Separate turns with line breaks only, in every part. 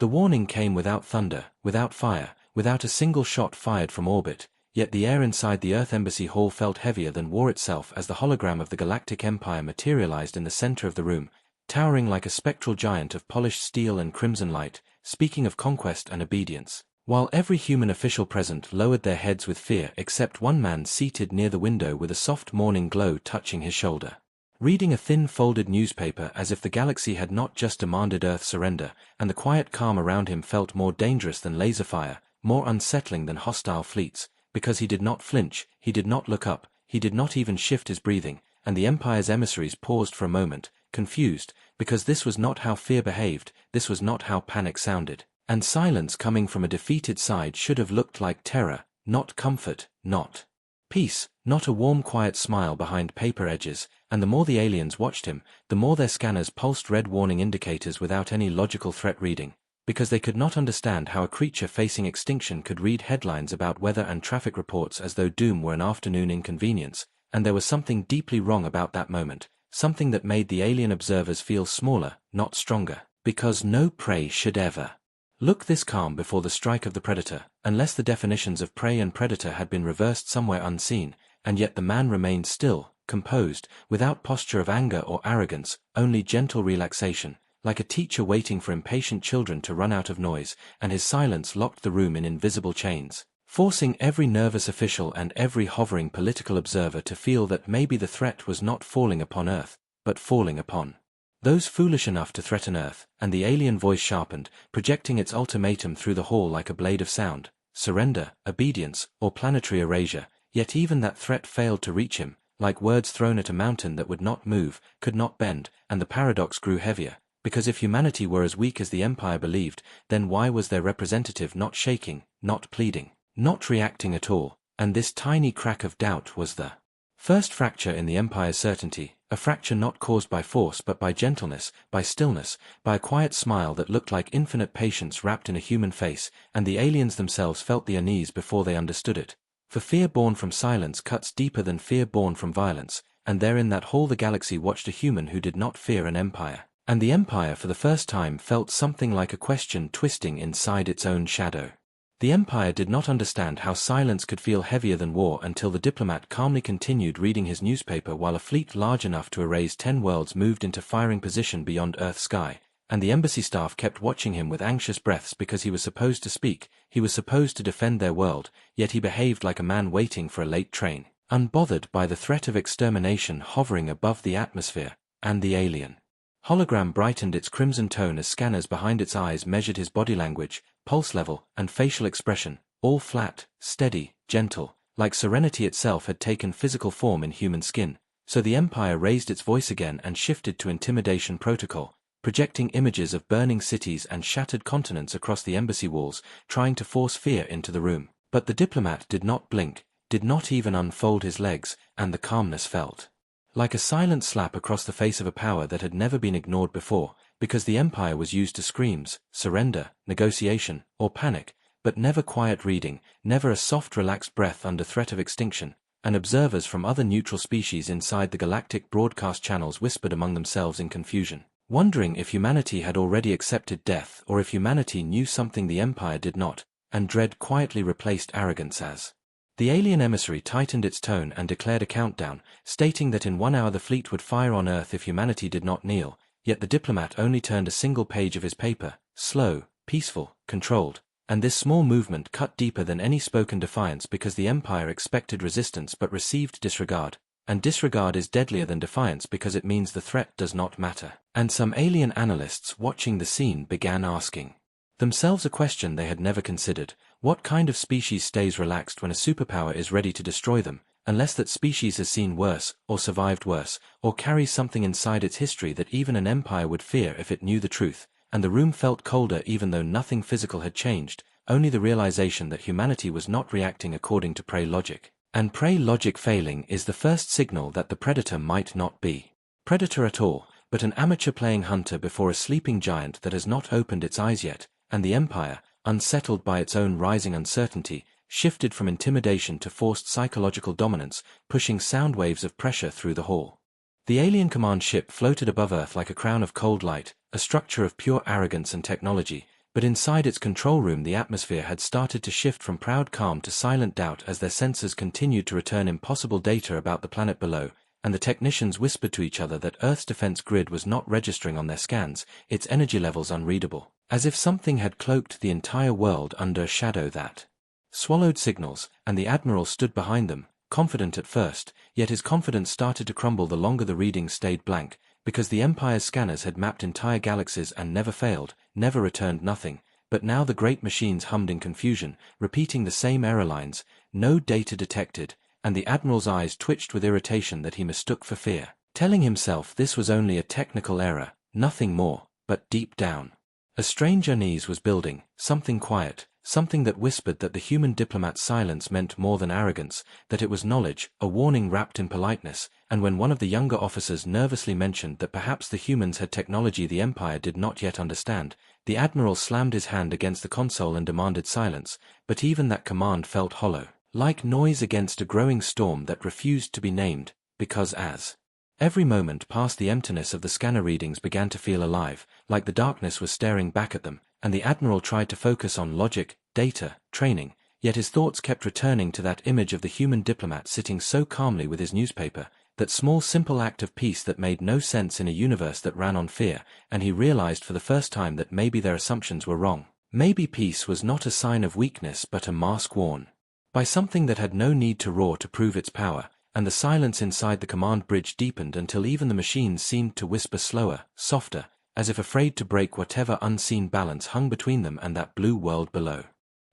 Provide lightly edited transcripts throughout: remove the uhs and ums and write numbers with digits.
The warning came without thunder, without fire, without a single shot fired from orbit, yet the air inside the Earth Embassy Hall felt heavier than war itself as the hologram of the Galactic Empire materialized in the center of the room, towering like a spectral giant of polished steel and crimson light, speaking of conquest and obedience. While every human official present lowered their heads with fear except one man seated near the window with a soft morning glow touching his shoulder, reading a thin folded newspaper as if the galaxy had not just demanded Earth's surrender, and the quiet calm around him felt more dangerous than laser fire, more unsettling than hostile fleets, because he did not flinch, he did not look up, he did not even shift his breathing, and the Empire's emissaries paused for a moment, confused, because this was not how fear behaved, this was not how panic sounded. And silence coming from a defeated side should have looked like terror, not comfort, not peace, not a warm quiet smile behind paper edges, and the more the aliens watched him, the more their scanners pulsed red warning indicators without any logical threat reading, because they could not understand how a creature facing extinction could read headlines about weather and traffic reports as though doom were an afternoon inconvenience, and there was something deeply wrong about that moment, something that made the alien observers feel smaller, not stronger, because no prey should ever look this calm before the strike of the predator, unless the definitions of prey and predator had been reversed somewhere unseen, and yet the man remained still, composed, without posture of anger or arrogance, only gentle relaxation, like a teacher waiting for impatient children to run out of noise, and his silence locked the room in invisible chains, forcing every nervous official and every hovering political observer to feel that maybe the threat was not falling upon Earth, but falling upon those foolish enough to threaten Earth, and the alien voice sharpened, projecting its ultimatum through the hall like a blade of sound: surrender, obedience, or planetary erasure. Yet even that threat failed to reach him, like words thrown at a mountain that would not move, could not bend, and the paradox grew heavier, because if humanity were as weak as the Empire believed, then why was their representative not shaking, not pleading, not reacting at all? And this tiny crack of doubt was the first fracture in the Empire's certainty, a fracture not caused by force but by gentleness, by stillness, by a quiet smile that looked like infinite patience wrapped in a human face, and the aliens themselves felt the unease before they understood it. For fear born from silence cuts deeper than fear born from violence, and there in that hall the galaxy watched a human who did not fear an empire. And the Empire for the first time felt something like a question twisting inside its own shadow. The Empire did not understand how silence could feel heavier than war until the diplomat calmly continued reading his newspaper while a fleet large enough to erase 10 worlds moved into firing position beyond Earth's sky, and the embassy staff kept watching him with anxious breaths because he was supposed to speak, he was supposed to defend their world, yet he behaved like a man waiting for a late train, unbothered by the threat of extermination hovering above the atmosphere, and the alien hologram brightened its crimson tone as scanners behind its eyes measured his body language, pulse level, and facial expression, all flat, steady, gentle, like serenity itself had taken physical form in human skin. So the Empire raised its voice again and shifted to intimidation protocol, projecting images of burning cities and shattered continents across the embassy walls, trying to force fear into the room. But the diplomat did not blink, did not even unfold his legs, and the calmness felt like a silent slap across the face of a power that had never been ignored before, because the Empire was used to screams, surrender, negotiation, or panic, but never quiet reading, never a soft relaxed breath under threat of extinction, and observers from other neutral species inside the galactic broadcast channels whispered among themselves in confusion, wondering if humanity had already accepted death or if humanity knew something the Empire did not, and dread quietly replaced arrogance as. The alien emissary tightened its tone and declared a countdown, stating that in 1 hour the fleet would fire on Earth if humanity did not kneel, yet the diplomat only turned a single page of his paper, slow, peaceful, controlled, and this small movement cut deeper than any spoken defiance because the Empire expected resistance but received disregard, and disregard is deadlier than defiance because it means the threat does not matter. And some alien analysts watching the scene began asking themselves a question they had never considered: what kind of species stays relaxed when a superpower is ready to destroy them, unless that species has seen worse, or survived worse, or carries something inside its history that even an empire would fear if it knew the truth? And the room felt colder even though nothing physical had changed, only the realization that humanity was not reacting according to prey logic. And prey logic failing is the first signal that the predator might not be predator at all, but an amateur playing hunter before a sleeping giant that has not opened its eyes yet, and the Empire, unsettled by its own rising uncertainty, shifted from intimidation to forced psychological dominance, pushing sound waves of pressure through the hall. The alien command ship floated above Earth like a crown of cold light, a structure of pure arrogance and technology, But inside its control room the atmosphere had started to shift from proud calm to silent doubt as their sensors continued to return impossible data about the planet below, and the technicians whispered to each other that Earth's defense grid was not registering on their scans, its energy levels unreadable, as if something had cloaked the entire world under a shadow that swallowed signals, and the Admiral stood behind them, confident at first, yet his confidence started to crumble the longer the readings stayed blank, because the Empire's scanners had mapped entire galaxies and never failed, never returned nothing, but now the great machines hummed in confusion, repeating the same error lines, no data detected, and the Admiral's eyes twitched with irritation that he mistook for fear, telling himself this was only a technical error, nothing more, but deep down, a strange unease was building, something quiet, something that whispered that the human diplomat's silence meant more than arrogance, that it was knowledge, a warning wrapped in politeness, and when one of the younger officers nervously mentioned that perhaps the humans had technology the Empire did not yet understand, the Admiral slammed his hand against the console and demanded silence, but even that command felt hollow, like noise against a growing storm that refused to be named, because as every moment passed the emptiness of the scanner readings began to feel alive, like the darkness was staring back at them, and the Admiral tried to focus on logic, data, training, yet his thoughts kept returning to that image of the human diplomat sitting so calmly with his newspaper, that small simple act of peace that made no sense in a universe that ran on fear, and he realized for the first time that maybe their assumptions were wrong. Maybe peace was not a sign of weakness but a mask worn by something that had no need to roar to prove its power, and the silence inside the command bridge deepened until even the machines seemed to whisper slower, softer, as if afraid to break whatever unseen balance hung between them and that blue world below.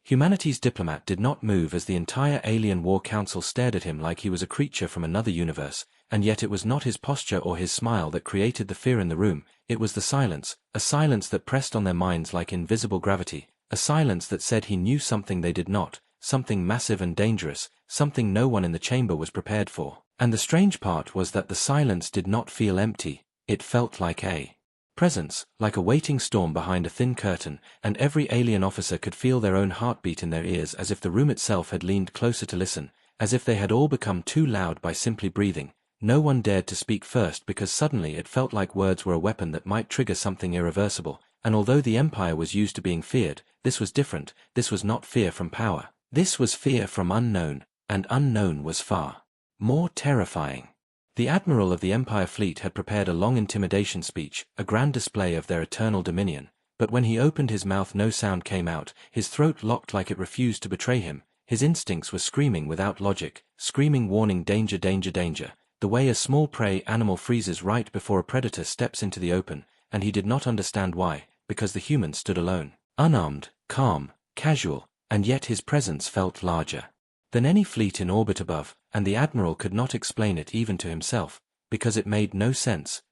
Humanity's diplomat did not move as the entire alien war council stared at him like he was a creature from another universe, and yet it was not his posture or his smile that created the fear in the room, it was the silence, a silence that pressed on their minds like invisible gravity, a silence that said he knew something they did not, something massive and dangerous, something no one in the chamber was prepared for. And the strange part was that the silence did not feel empty, it felt like a presence, like a waiting storm behind a thin curtain, and every alien officer could feel their own heartbeat in their ears as if the room itself had leaned closer to listen, as if they had all become too loud by simply breathing. No one dared to speak first because suddenly it felt like words were a weapon that might trigger something irreversible, and although the Empire was used to being feared, this was different, this was not fear from power. This was fear from unknown, and unknown was far more terrifying. The Admiral of the Empire fleet had prepared a long intimidation speech, a grand display of their eternal dominion, but when he opened his mouth no sound came out, his throat locked like it refused to betray him, his instincts were screaming without logic, screaming warning danger danger danger, the way a small prey animal freezes right before a predator steps into the open, and he did not understand why, because the human stood alone, unarmed, calm, casual, and yet his presence felt larger than any fleet in orbit above, and the Admiral could not explain it even to himself, because it made no sense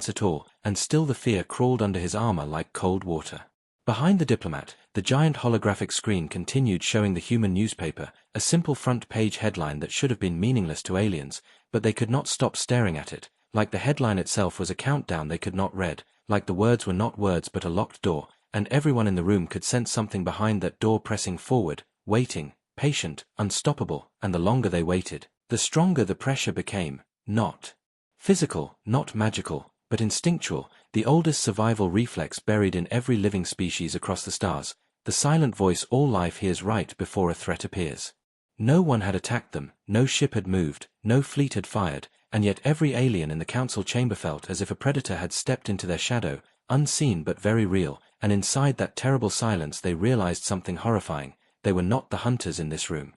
at all, and still the fear crawled under his armor like cold water. Behind the diplomat, the giant holographic screen continued showing the human newspaper, a simple front-page headline that should have been meaningless to aliens, but they could not stop staring at it, like the headline itself was a countdown they could not read, like the words were not words but a locked door, and everyone in the room could sense something behind that door pressing forward, waiting, patient, unstoppable, and the longer they waited, the stronger the pressure became, not physical, not magical, but instinctual, the oldest survival reflex buried in every living species across the stars, the silent voice all life hears right before a threat appears. No one had attacked them, no ship had moved, no fleet had fired, and yet every alien in the council chamber felt as if a predator had stepped into their shadow, unseen but very real, and inside that terrible silence they realized something horrifying. They were not the hunters in this room.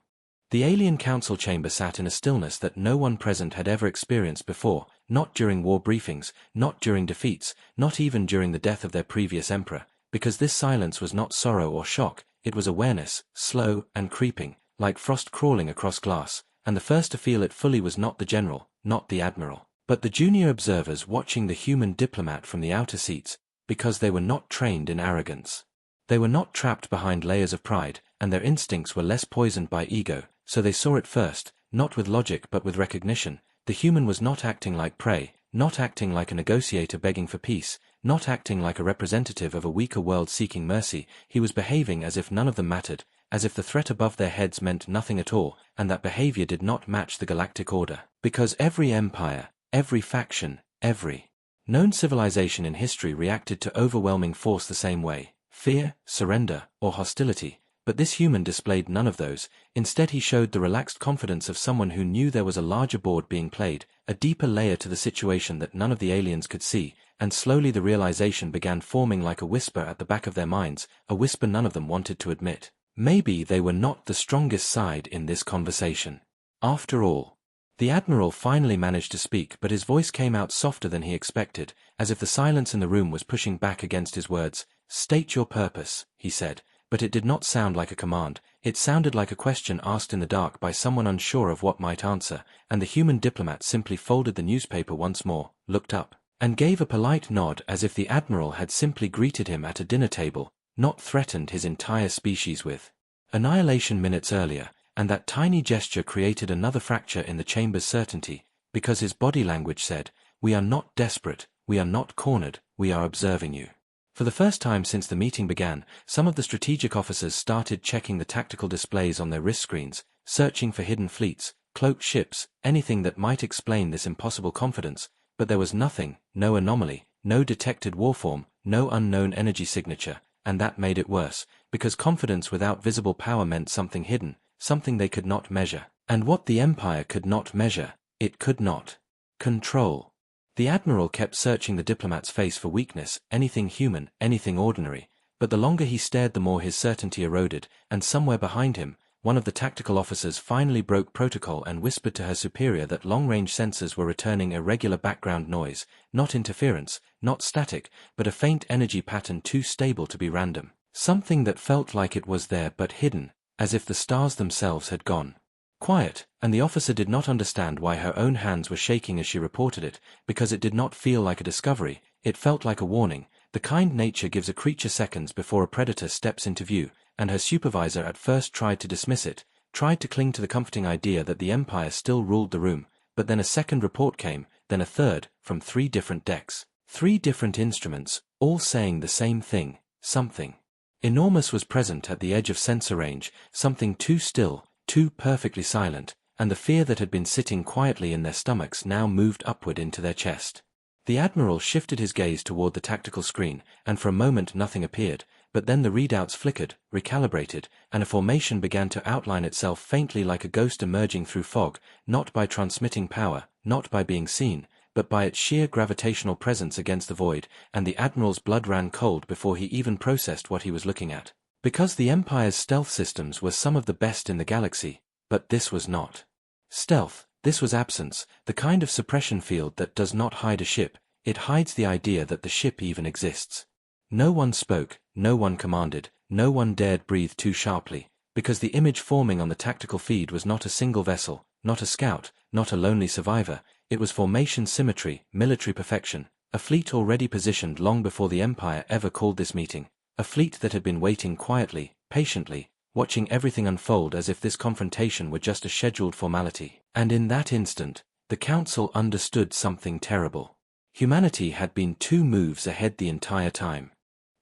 The alien council chamber sat in a stillness that no one present had ever experienced before, not during war briefings, not during defeats, not even during the death of their previous emperor, because this silence was not sorrow or shock, it was awareness, slow and creeping, like frost crawling across glass, and the first to feel it fully was not the general, not the admiral, but the junior observers watching the human diplomat from the outer seats, because they were not trained in arrogance. They were not trapped behind layers of pride, and their instincts were less poisoned by ego, so they saw it first, not with logic but with recognition. The human was not acting like prey, not acting like a negotiator begging for peace, not acting like a representative of a weaker world seeking mercy. He was behaving as if none of them mattered, as if the threat above their heads meant nothing at all, and that behavior did not match the galactic order. Because every empire, every faction, every known civilization in history reacted to overwhelming force the same way, fear, surrender, or hostility, but this human displayed none of those. Instead he showed the relaxed confidence of someone who knew there was a larger board being played, a deeper layer to the situation that none of the aliens could see, and slowly the realization began forming like a whisper at the back of their minds, a whisper none of them wanted to admit. Maybe they were not the strongest side in this conversation. After all. The Admiral finally managed to speak, but his voice came out softer than he expected, as if the silence in the room was pushing back against his words. "State your purpose," he said. But it did not sound like a command, it sounded like a question asked in the dark by someone unsure of what might answer, and the human diplomat simply folded the newspaper once more, looked up, and gave a polite nod as if the Admiral had simply greeted him at a dinner table, not threatened his entire species with annihilation minutes earlier, and that tiny gesture created another fracture in the chamber's certainty, because his body language said, "We are not desperate, we are not cornered, we are observing you." For the first time since the meeting began, some of the strategic officers started checking the tactical displays on their wrist screens, searching for hidden fleets, cloaked ships, anything that might explain this impossible confidence, but there was nothing, no anomaly, no detected warform, no unknown energy signature, and that made it worse, because confidence without visible power meant something hidden, something they could not measure, and what the Empire could not measure, it could not control. The Admiral kept searching the diplomat's face for weakness, anything human, anything ordinary, but the longer he stared the more his certainty eroded, and somewhere behind him, one of the tactical officers finally broke protocol and whispered to her superior that long-range sensors were returning irregular background noise, not interference, not static, but a faint energy pattern too stable to be random. Something that felt like it was there but hidden, as if the stars themselves had gone quiet, and the officer did not understand why her own hands were shaking as she reported it, because it did not feel like a discovery, it felt like a warning, the kind nature gives a creature seconds before a predator steps into view, and her supervisor at first tried to dismiss it, tried to cling to the comforting idea that the Empire still ruled the room, but then a second report came, then a third, from 3 different decks. 3 different instruments, all saying the same thing, something enormous was present at the edge of sensor range, something too still, too perfectly silent, and the fear that had been sitting quietly in their stomachs now moved upward into their chest. The Admiral shifted his gaze toward the tactical screen, and for a moment nothing appeared, but then the readouts flickered, recalibrated, and a formation began to outline itself faintly like a ghost emerging through fog, not by transmitting power, not by being seen, but by its sheer gravitational presence against the void, and the Admiral's blood ran cold before he even processed what he was looking at. Because the Empire's stealth systems were some of the best in the galaxy, but this was not stealth, this was absence, the kind of suppression field that does not hide a ship, it hides the idea that the ship even exists. No one spoke, no one commanded, no one dared breathe too sharply, because the image forming on the tactical feed was not a single vessel, not a scout, not a lonely survivor, it was formation symmetry, military perfection, a fleet already positioned long before the Empire ever called this meeting. A fleet that had been waiting quietly, patiently, watching everything unfold as if this confrontation were just a scheduled formality. And in that instant, the Council understood something terrible. Humanity had been 2 moves ahead the entire time.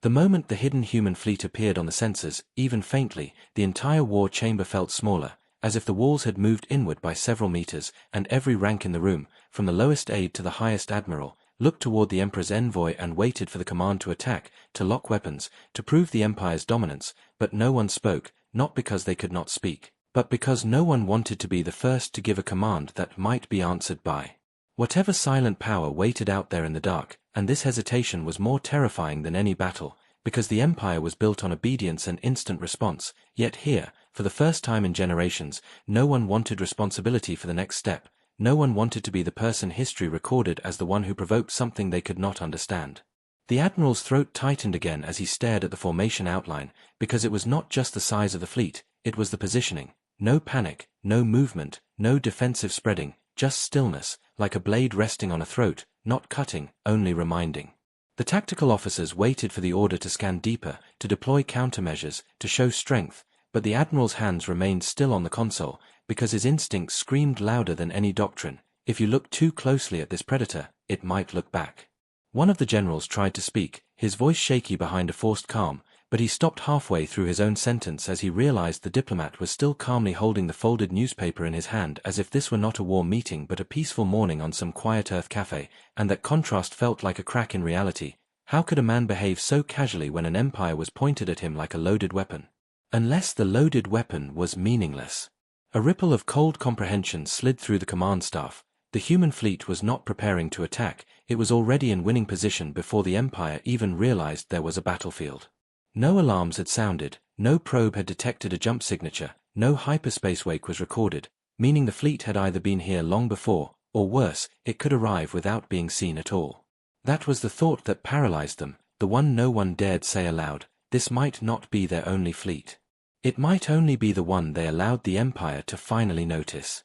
The moment the hidden human fleet appeared on the sensors, even faintly, the entire war chamber felt smaller, as if the walls had moved inward by several meters, and every rank in the room, from the lowest aide to the highest admiral, looked toward the Emperor's envoy and waited for the command to attack, to lock weapons, to prove the Empire's dominance, but no one spoke, not because they could not speak, but because no one wanted to be the first to give a command that might be answered by whatever silent power waited out there in the dark, and this hesitation was more terrifying than any battle, because the Empire was built on obedience and instant response, yet here, for the first time in generations, no one wanted responsibility for the next step. No one wanted to be the person history recorded as the one who provoked something they could not understand. The Admiral's throat tightened again as he stared at the formation outline, because it was not just the size of the fleet, it was the positioning. No panic, no movement, no defensive spreading, just stillness, like a blade resting on a throat, not cutting, only reminding. The tactical officers waited for the order to scan deeper, to deploy countermeasures, to show strength, but the Admiral's hands remained still on the console, because his instincts screamed louder than any doctrine. If you look too closely at this predator, it might look back. One of the generals tried to speak, his voice shaky behind a forced calm, but he stopped halfway through his own sentence as he realized the diplomat was still calmly holding the folded newspaper in his hand as if this were not a war meeting but a peaceful morning on some quiet Earth cafe, and that contrast felt like a crack in reality, How could a man behave so casually when an empire was pointed at him like a loaded weapon? Unless the loaded weapon was meaningless. A ripple of cold comprehension slid through the command staff. The human fleet was not preparing to attack, it was already in winning position before the Empire even realized there was a battlefield. No alarms had sounded, no probe had detected a jump signature, no hyperspace wake was recorded, meaning the fleet had either been here long before, or worse, it could arrive without being seen at all. That was the thought that paralyzed them, the one no one dared say aloud. This might not be their only fleet. It might only be the one they allowed the Empire to finally notice.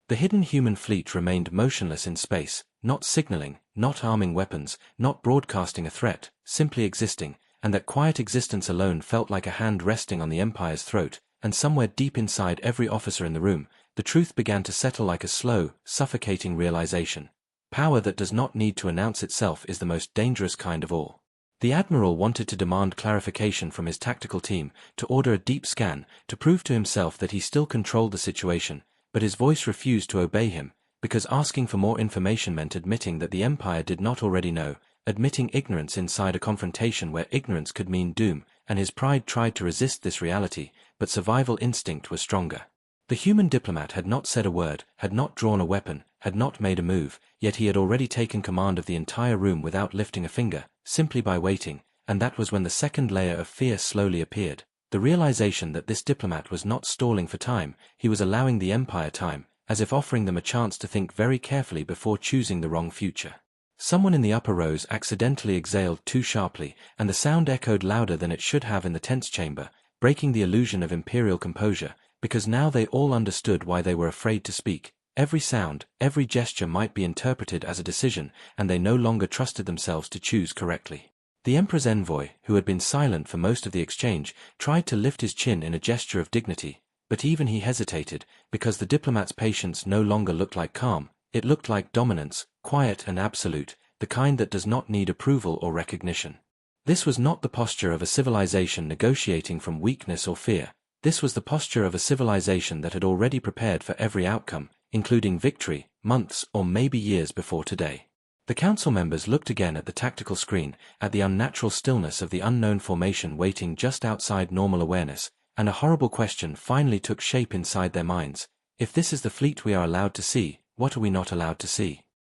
The hidden human fleet remained motionless in space, not signaling, not arming weapons, not broadcasting a threat, simply existing, and that quiet existence alone felt like a hand resting on the Empire's throat, and somewhere deep inside every officer in the room, the truth began to settle like a slow, suffocating realization. Power that does not need to announce itself is the most dangerous kind of all. The Admiral wanted to demand clarification from his tactical team, to order a deep scan, to prove to himself that he still controlled the situation, but his voice refused to obey him, because asking for more information meant admitting that the Empire did not already know, admitting ignorance inside a confrontation where ignorance could mean doom, and his pride tried to resist this reality, but survival instinct was stronger. The human diplomat had not said a word, had not drawn a weapon, had not made a move, yet he had already taken command of the entire room without lifting a finger, simply by waiting, and that was when the second layer of fear slowly appeared. The realization that this diplomat was not stalling for time, he was allowing the Empire time, as if offering them a chance to think very carefully before choosing the wrong future. Someone in the upper rows accidentally exhaled too sharply, and the sound echoed louder than it should have in the tense chamber, breaking the illusion of imperial composure, because now they all understood why they were afraid to speak. Every sound, every gesture might be interpreted as a decision, and they no longer trusted themselves to choose correctly. The Emperor's envoy, who had been silent for most of the exchange, tried to lift his chin in a gesture of dignity, but even he hesitated, because the diplomat's patience no longer looked like calm, it looked like dominance, quiet and absolute, the kind that does not need approval or recognition. This was not the posture of a civilization negotiating from weakness or fear. This was the posture of a civilization that had already prepared for every outcome, including victory, months or maybe years before today. The council members looked again at the tactical screen, at the unnatural stillness of the unknown formation waiting just outside normal awareness, and a horrible question finally took shape inside their minds. If this is the fleet we are allowed to see, what are we not allowed to see?